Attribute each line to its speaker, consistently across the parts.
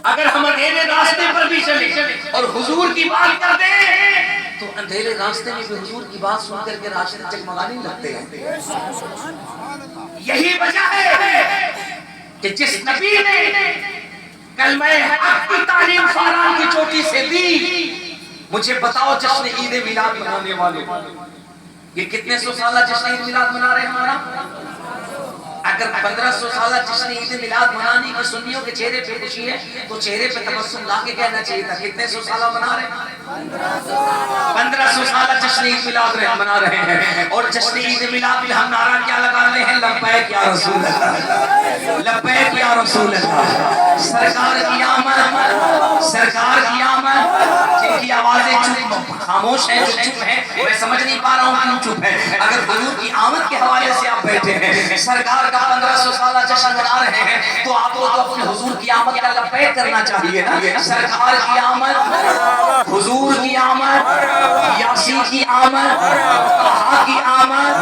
Speaker 1: اگر ہم اندھیرے راستے پر بھی چلے اور حضور کی بات کر دیں تو اندھیرے راستے میں بھی حضور کی بات سن کر کے راستے جگمگانے لگتے ہیں. یہی وجہ ہے کہ جس نبی نے کلمہ حق کی تعلیم فاران کی چوٹی سے دی، مجھے بتاؤ جشن عید میلاد منانے والے یہ کتنے سو سالہ جشن عید میلاد منا رہے ہیں ہمارا؟ اگر 1500 سالہ جشن عید میلاد منانے کی سنیوں کے چہرے پہ خوشی ہے تو چہرے پہ تبسم لا کے کہنا چاہیے تھا کتنے سو سالہ منا رہے ہیں؟ 1500 سالہ جشن عید میلاد منا رہے ہیں. اور جشن عید میلاد میں ہم نعرہ کیا لگا رہے ہیں؟ لبیک یا رسول اللہ، لبیک یا رسول اللہ. سرکار کی آمد، سرکار کی آمد. جن کی آوازیں چپ خاموش ہیں، جو چپ ہیں میں سمجھ نہیں پا رہا ہوں کیوں چپ ہے. اگر حضور کی آمد کے حوالے سے آپ بیٹھے ہیں، سرکار کا 1500 سالہ جشن منا رہے ہیں، تو آپ کو تو اپنے حضور کی آمد کا لبیک کرنا چاہیے نا. سرکار کی آمد، حضور کی آمد، یاسین کی آمد، طہا کی آمد.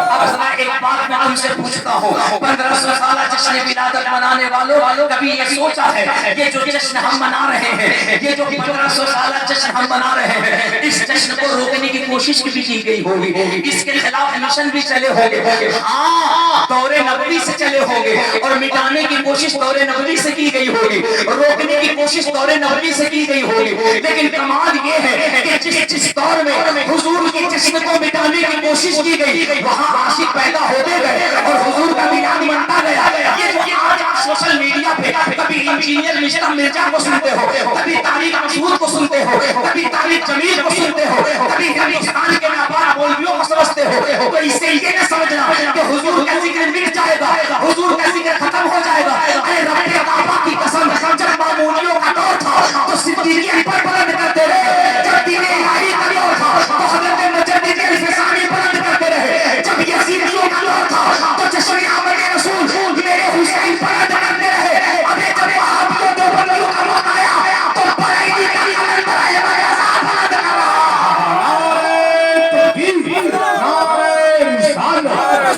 Speaker 1: اب ذرا ایک بات میں تم سے پوچھتا ہوں، 1500 سالہ جشن ولادت منانے والوں کبھی یہ سوچا ہے یہ جو جشن ہم منا رہے ہیں، یہ جو 1500 سالہ جشن ہم منا رہے ہیں، اس جشن کو روکنے کی کوشش بھی کی گئی ہوگی، اس کے خلاف مشن بھی چلے ہوگے، ہاں دور نبوی سے چلے ہوگے، اور مٹانے کی کوشش دور نبوی سے کی گئی ہوگی، روکنے کی کوشش دور نبوی سے کی گئی ہوگی. لیکن کمال یہ ہے کہ جس دور میں حضور کی جشن کو مٹانے کی کوشش کی گئی، وہاں عاشق پیدا ہوتے گئے اور حضور کا میلاد منتا گیا. یہ جو آج آپ سوشل میڈیا پہ کبھی انجینئر مشرا مرزا کو سنتے ہو، کبھی طارق مسعود کو سنتے ہو، کبھی طارق جمیل کو سنتے ہو، کبھی ہندوستان کے ناپاک مولویوں کو سمجھتے ہو، تو اس سے یہ نہ سمجھنا کہ حضور کا ذکر مٹ جائے گا، حضور کا ذکر ختم ہو جائے گا. اے رب کعبہ کی قسم، جب معمولیوں کا دور تھا تو صدیقی اکبر بلند کرتے رہے، جب دین الہی کا دور تھا تو حضرت مجدد الفسانی بلند کرتے رہے، جب یزیدیوں کا دور تھا تو جشن آمد رسول میرے حسین بلند کرتے رہے. ابھی جب وہابیوں دیوبندیوں کا وقت آیا تو برائیلی کا قلم برائے بیاض بلند کرا.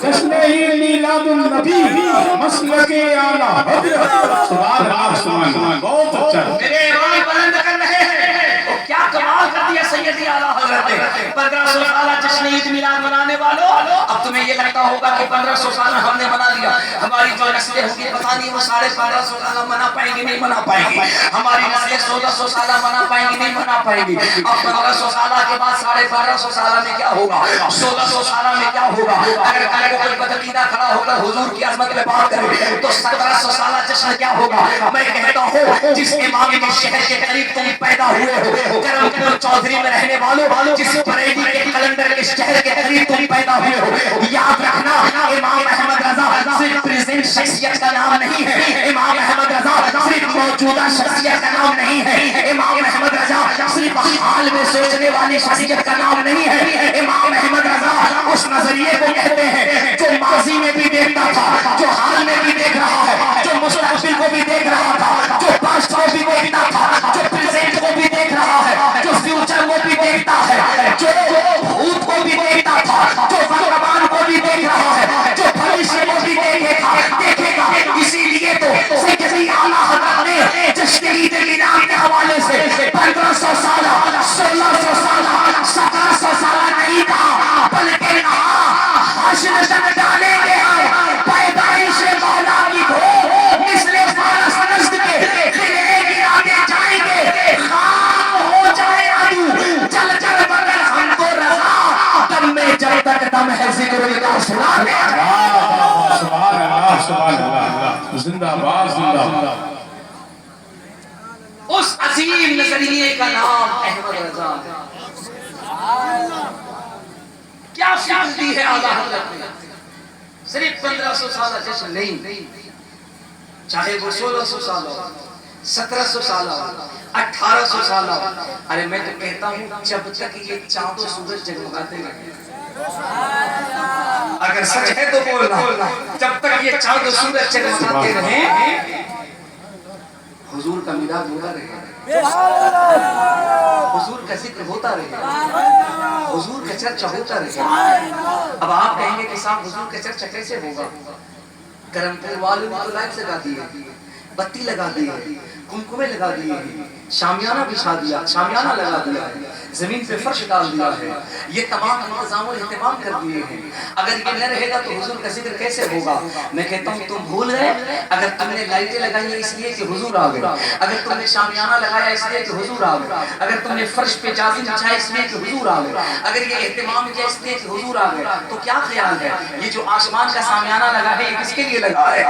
Speaker 2: جشن عید میلاد النبی مسلک اعلیٰ حضرت. سبحان اللہ، سبحان اللہ، بہت اچھا.
Speaker 1: میرے امام بلند کر رہے ہیں. وہ کیا کمال کر دیا سیدی اعلیٰ حضرت نے. 1500 سالہ جشن عید میلاد منانے والوں، اب تمہیں یہ لگتا ہوگا کہ 1500 سالہ ہم نے منا لیا، ہماری جو نسلیں ہوں گی پتہ نہیں وہ 1550 سالہ منا پائیں گی نہیں منا پائیں گی، ہماری نسلیں 1600 سالہ منا پائیں گی نہیں منا پائیں گی. اب 1500 سالہ کے بعد 1550 سالہ میں کیا ہوگا، 1600 سالہ میں کیا ہوگا. اگر کل کو کوئی بدعقیدہ کھڑا ہو کر حضور کی عظمت میں بات کرے تو 1700 سالہ جشن کیا ہوگا. میں کہتا ہوں جس امام کے شہر کے قریب تم پیدا ہوئے ہو، کرم پور چودھری میں رہنے والوں، جس بریلی کے کلندر کے شہر کے قریب تم پیدا ہوئے ہو، یاد رکھنا امام احمد رضا صرف پریزنٹ شخصیت کا نام نہیں ہے، امام احمد رضا صرف موجودہ شخصیت کا نام نہیں ہے، امام احمد رضا صرف حال میں سوچنے والی شخصیت کا نام نہیں ہے. امام احمد رضا اس نظریے کو کہتے ہیں جو ماضی میں بھی دیکھتا تھا، جو حال میں بھی دیکھ رہا ہے، جو مستقبل کو بھی دیکھ رہا تھا، جو پاسٹ کو بھی دیکھتا تھا، جو پریزنٹ کو بھی دیکھ رہا ہے، جو فیوچر کو بھی دیکھتا ہے، جو بھوت کو بھی دیکھتا تھا، جو ورتمان کو بھی دیکھ رہا ہے، جو بھوشیہ کو بھی دیکھے گا. اسی لیے تو سیدی اعلیٰ حضرت نے جشن عید میلاد کے حوالے سے 1500 سالہ، 1600 سالہ، 1700 سالہ نہیں کہا، بلکہ کہا حشر تک ڈالیں گے پیدائش مولا کی دھو مثل فارس نزد کے خلے گراتے جائیں گے. خام ہو جائے عدو چل چل مگر ہم کو رضا، دم میں جب تک دم ہے ذکر اللہ سنا دے.
Speaker 2: سبحان اللہ، سبحان اللہ، زندہ باد، زندہ باد.
Speaker 1: اس عظیم نظریے کا نام احمد رضا ہے. کیا فکر دی ہے اعلیٰ حضرت نے. صرف 1500 سالہ جشن نہیں، چاہے وہ 1600 سالہ ہو، 1700 سالہ ہو، 1800 سالہ ہو. ارے میں تو کہتا ہوں جب تک یہ چاند و سورج جگمگاتے رہے، اگر سچ ہے تو بولنا، جب تک یہ چاند و سورج جگمگاتے رہے حضور کا میلاد ہوتا رہے، حضور کا ذکر ہوتا رہے، حضور کا چرچا ہوتا رہے. اب آپ کہیں گے کہ صاحب حضور کا چرچا کیسے ہوگا؟ کرمپور والوں نے تو لائٹ لگا دی ہے، بتی لگا دی ہے، کمکمے لگا دیے ہیں، شامیانہ بچھا دیا، شامیانہ لگا دیا ہے، زمین پہ فرش ڈال دیا ہے، یہ تمام انتظام و اہتمام کر دیے ہیں۔ اگر یہ نہ رہے گا تو حضور کا ذکر کیسے ہوگا؟ میں کہتا ہوں تم بھول گئے اگر تم نے لائٹیں لگائی ہیں اس لیے کہ حضور آ گئے، اگر تم نے شامیانہ لگایا اس لیے کہ حضور آ گئے، اگر تم نے فرش پہ جازی بچھایا اس لیے کہ حضور آ گئے، اگر یہ اہتمام کیا اس لیے کہ حضور آ گئے، تو کیا خیال ہے یہ جو آسمان کا شامیانہ لگا ہے یہ کس کے لیے لگا ہے؟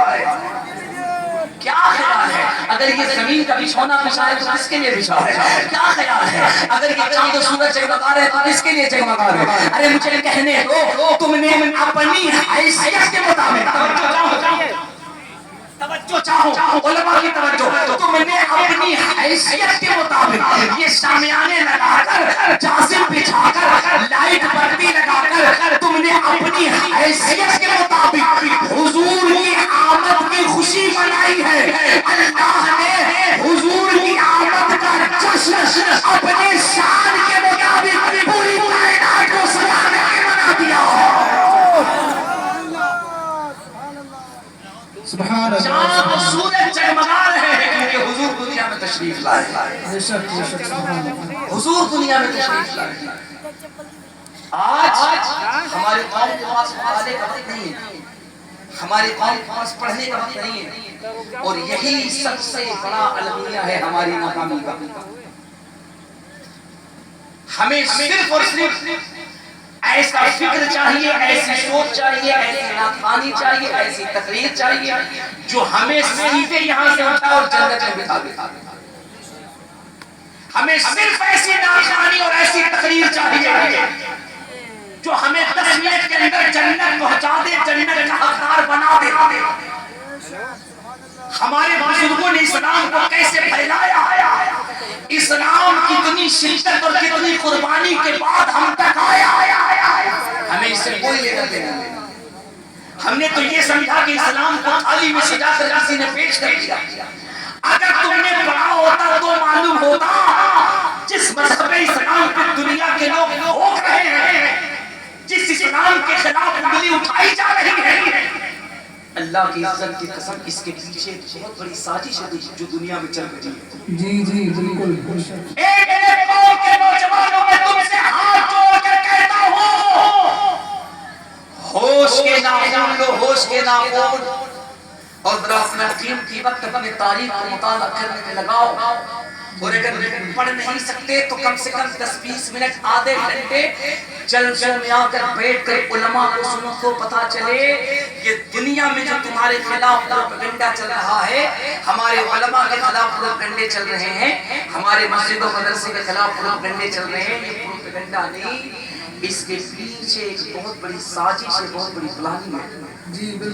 Speaker 1: کیا خیال ہے اگر یہ زمین کا بچھونا بچھا ہے تو کس کے لیے بچھا ہے؟ کیا خیال ہے اگر یہ چاند و سورج جگمگا رہے تو کس کے لیے جگمگا رہے؟ ارے مجھے کہنے دو، تم نے اپنی حیثیت کے مطابق توجہ چاہو، علماء کی توجہ، تم نے اپنی حیثیت کے مطابق یہ شامیانے لگا کر، جازم بچھا کر، لائٹ بتی لگا کر، تم نے اپنی حیثیت کے مطابق حضور کی آمد کی خوشی منائی ہے۔ اللہ نے حضور کی آمد کا جشن اپنے شان کے مطابق پوری کائنات کو سجانے کے منا دیا۔
Speaker 2: سبحان اللہ،
Speaker 1: چاند و سورج جگمگا رہے ہیں کیونکہ حضور دنیا میں تشریف لائے، حضور دنیا میں تشریف لائے۔ آج ہماری قوم کے پاس مطالعے کا وقت نہیں ہے، ہماری قوم کے پاس پڑھنے کا وقت نہیں ہے، اور یہی سب سے بڑا المیہ ہے ہماری ناکامی کا۔ ہمیں صرف اور صرف ایسا فکر چاہیے، ایسی سوچ چاہیے، ایسی ناکامی چاہیے، ایسی تقریر چاہیے جو ہمیں سیدھے یہاں سے اٹھا اور جنت میں بٹھا دے۔ ہمیں صرف ایسی ناکامی اور ایسی تقریر چاہیے جو ہمیں 10 منٹ کے اندر جنت پہنچا دے، جنت کا حقدار بنا دے۔ ہمارے بزرگوں نے اسلام کو کیسے پھیلایا، اسلام کتنی شدت اور کتنی قربانی کے بعد ہم تک آیا، ہمیں اس سے کوئی لینا دینا نہیں۔ ہم نے تو یہ سمجھا کہ اسلام کو تھالی میں سجا کر کسی نے پیش کر دیا۔ اگر تم نے پڑھا ہوتا تو معلوم ہوتا جس مذہب اسلام پہ دنیا کے لوگ ہو رہے ہیں، جس اسلام کے خلاف انگلی اٹھائی جا رہی ہے، اللہ کی عزت کی قسم اس کے پیچھے بہت بڑی سازش ہے جو دنیا میں چل رہی ہے۔
Speaker 2: جی جی بالکل۔
Speaker 1: ایک قوم کے نوجوانوں میں تم سے ہاتھ جوڑ کر کہتا ہوں، ہوش کے ناخن لو، ہوش کے ناخن، اور ذرا اپنا قیمتی وقت اپنے تاریخ کو مطالعہ کرنے میں لگاؤ، اور اگر پڑھ نہیں سکتے تو کم سے کم 10-20 منٹ، آدھے گھنٹے جلسوں میں آ کر بیٹھ کر علماء کو سنو تو پتا چلے کہ دنیا میں جو تمہارے خلاف پروپیگنڈا چل رہا ہے، ہمارے علماء کے خلاف پروپیگنڈے چل رہے ہیں، ہمارے مسجد و مدرسے کے خلاف پروپیگنڈے چل رہے ہیں، یہ پروپیگنڈا نہیں، اس کے پیچھے ایک بہت بڑی سازش ہے، بہت بڑی پلاننگ ہے۔
Speaker 2: جی بالکل۔